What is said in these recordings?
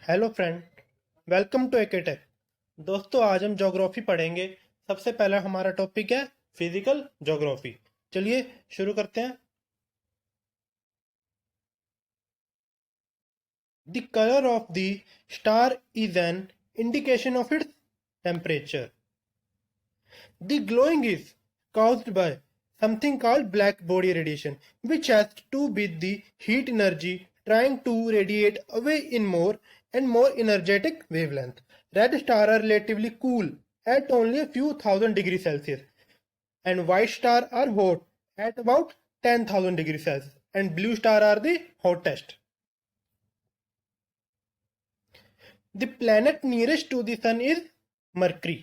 Hello friend, welcome to AKTech. दोस्तों, आज हम ज्योग्राफी पढ़ेंगे। सबसे पहला हमारा टॉपिक है फिजिकल ज्योग्राफी। चलिए शुरू करते हैं। The colour of the star is an indication of its temperature. The glowing is caused by something called black body radiation, which has to do with the heat energy trying to radiate away in more and more energetic wavelength. Red stars are relatively cool at only a few thousand degrees Celsius, and white stars are hot at about 10,000 degrees Celsius, and blue stars are the hottest. The planet nearest to the sun is Mercury.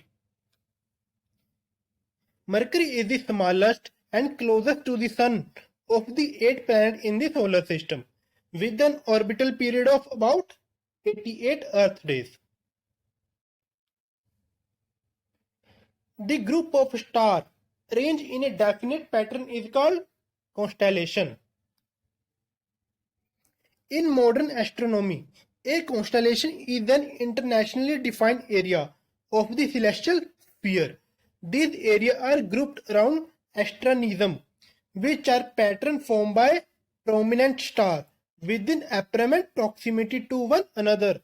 Mercury is the smallest and closest to the Sun of the 8 planets in the solar system, with an orbital period of about 88 Earth days. The group of stars arranged in a definite pattern is called constellation. In modern astronomy, a constellation is an internationally defined area of the celestial sphere. These areas are grouped around asterisms, which are patterns formed by prominent stars within apparent proximity to one another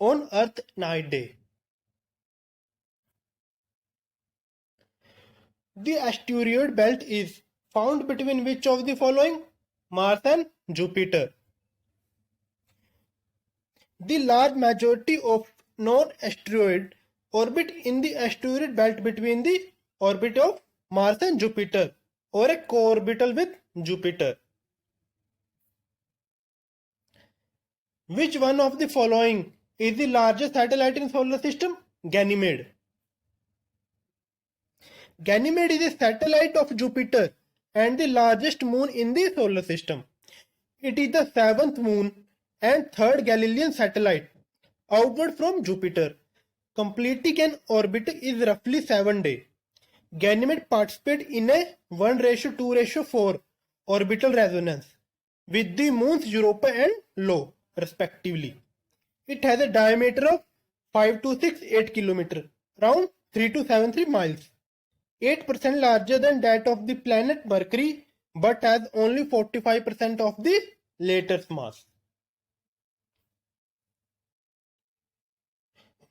on Earth night day. The asteroid belt is found between which of the following? Mars and Jupiter. The large majority of non-asteroids orbit in the asteroid belt between the orbit of Mars and Jupiter, or a co-orbital with Jupiter. Which one of the following is the largest satellite in solar system? Ganymede. Ganymede is a satellite of Jupiter and the largest moon in the solar system. It is the seventh moon and third Galilean satellite outward from Jupiter. Completing an orbit is roughly 7 days. Ganymede participates in a 1:2:4 orbital resonance with the moons Europa and Io, respectively. It has a diameter of 5268 km, around 3273 miles, 8% larger than that of the planet Mercury, but has only 45% of the latest mass.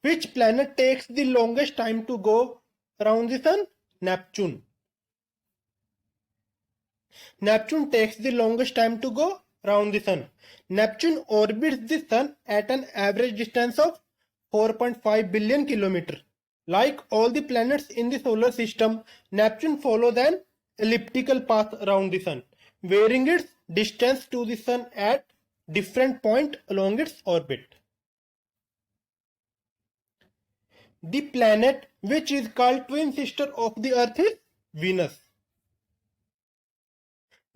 Which planet takes the longest time to go around the Sun? Neptune. Neptune takes the longest time to go around the Sun. Neptune orbits the Sun at an average distance of 4.5 billion kilometers. Like all the planets in the solar system, Neptune follows an elliptical path around the Sun, varying its distance to the Sun at different points along its orbit. The planet which is called twin sister of the Earth is Venus.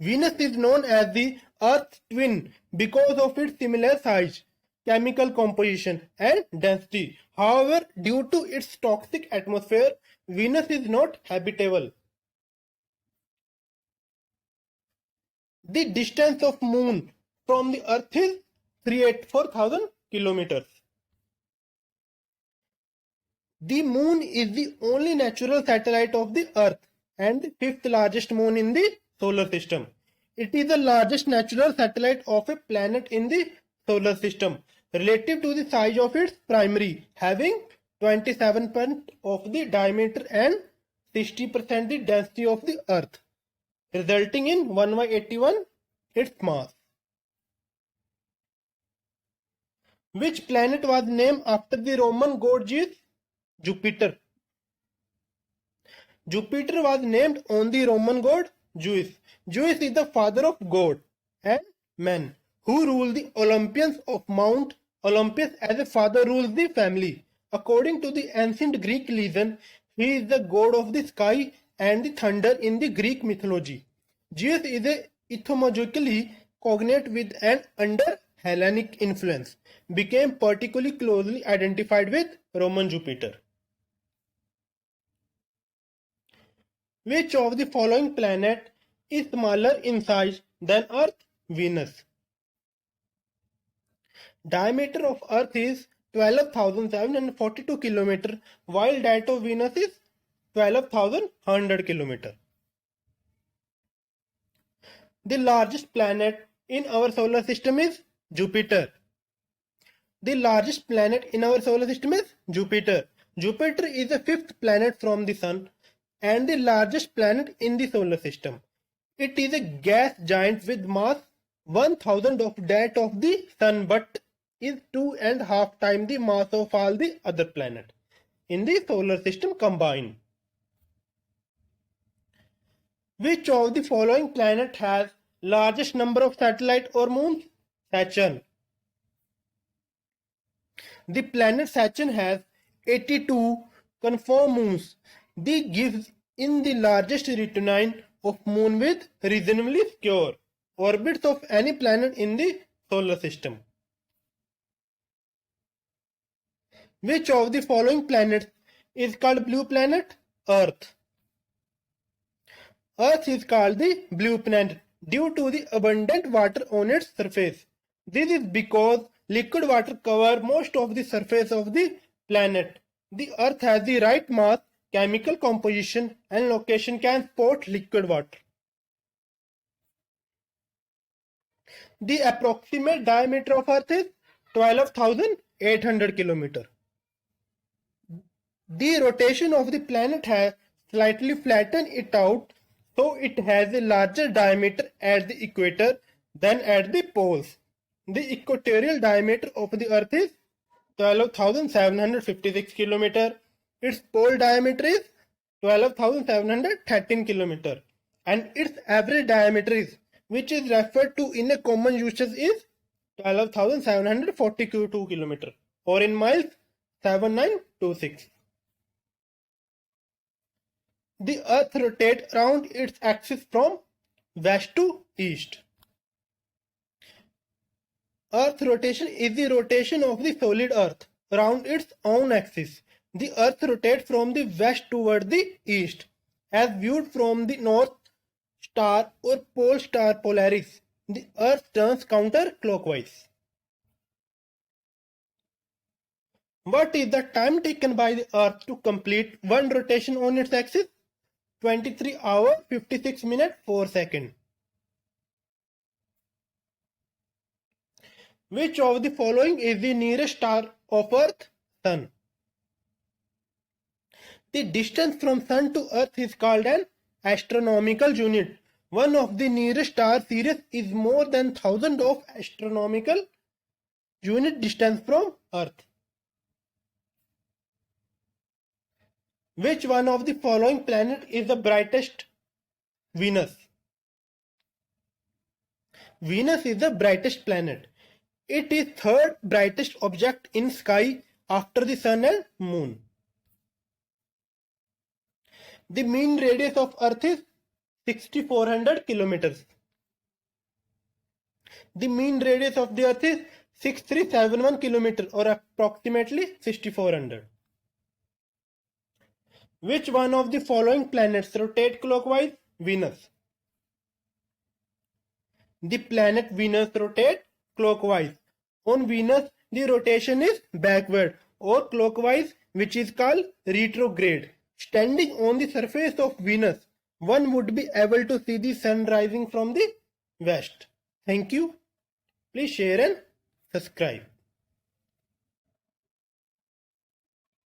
Venus is known as the Earth's twin because of its similar size, chemical composition, and density. However, due to its toxic atmosphere, Venus is not habitable. The distance of Moon from the Earth is 384,000 kilometers. The Moon is the only natural satellite of the Earth and the fifth largest moon in the solar system. It is the largest natural satellite of a planet in the solar system relative to the size of its primary, having 27% of the diameter and 60% the density of the Earth, resulting in 1/81 its mass. Which planet was named after the Roman god Zeus? Jupiter. Jupiter was named on the Roman god Zeus. Zeus is the father of God and men who rule the Olympians of Mount Olympus as a father rules the family. According to the ancient Greek legend, he is the god of the sky and the thunder in the Greek mythology. Zeus is etymologically cognate with and under Hellenic influence, became particularly closely identified with Roman Jupiter. Which of the following planet is smaller in size than Earth? Venus. Diameter of Earth is 12,742 km, while that of Venus is 12,100 km. The largest planet in our solar system is Jupiter. The largest planet in our solar system is Jupiter. Jupiter is the fifth planet from the Sun and the largest planet in the solar system. It is a gas giant with mass 1000 of that of the Sun, but is 2.5 times the mass of all the other planets in the solar system combined. Which of the following planet has largest number of satellites or moons? Saturn. The planet Saturn has 82 confirmed moons. This gives in the largest retinue of moon with reasonably secure orbits of any planet in the solar system. Which of the following planets is called blue planet? Earth. Earth is called the blue planet due to the abundant water on its surface. This is because liquid water covers most of the surface of the planet. The Earth has the right mass, chemical composition, and location can support liquid water. The approximate diameter of Earth is 12,800 km. The rotation of the planet has slightly flattened it out, so it has a larger diameter at the equator than at the poles. The equatorial diameter of the Earth is 12,756 km. Its pole diameter is 12,713 km. And its average diameter is, which is referred to in a common usage, is 12,742 km, or in miles 7926. The Earth rotates around its axis from west to east. Earth rotation is the rotation of the solid Earth around its own axis. The Earth rotates from the west toward the east, as viewed from the North Star or Pole Star Polaris. The Earth turns counterclockwise. What is the time taken by the Earth to complete one rotation on its axis? 23 hours 56 minutes 4 seconds. Which of the following is the nearest star of Earth? Sun. The distance from Sun to Earth is called an astronomical unit. One of the nearest star series is more than 1000 of astronomical unit distance from Earth. Which one of the following planet is the brightest? Venus. Venus is the brightest planet. It is third brightest object in sky after the Sun and Moon. The mean radius of Earth is 6400 kilometers. The mean radius of the Earth is 6371 kilometers, or approximately 6400. Which one of the following planets rotate clockwise? Venus. The planet Venus rotates clockwise. On Venus, the rotation is backward or clockwise, which is called retrograde. Standing on the surface of Venus, one would be able to see the sun rising from the west. Thank you. Please share and subscribe.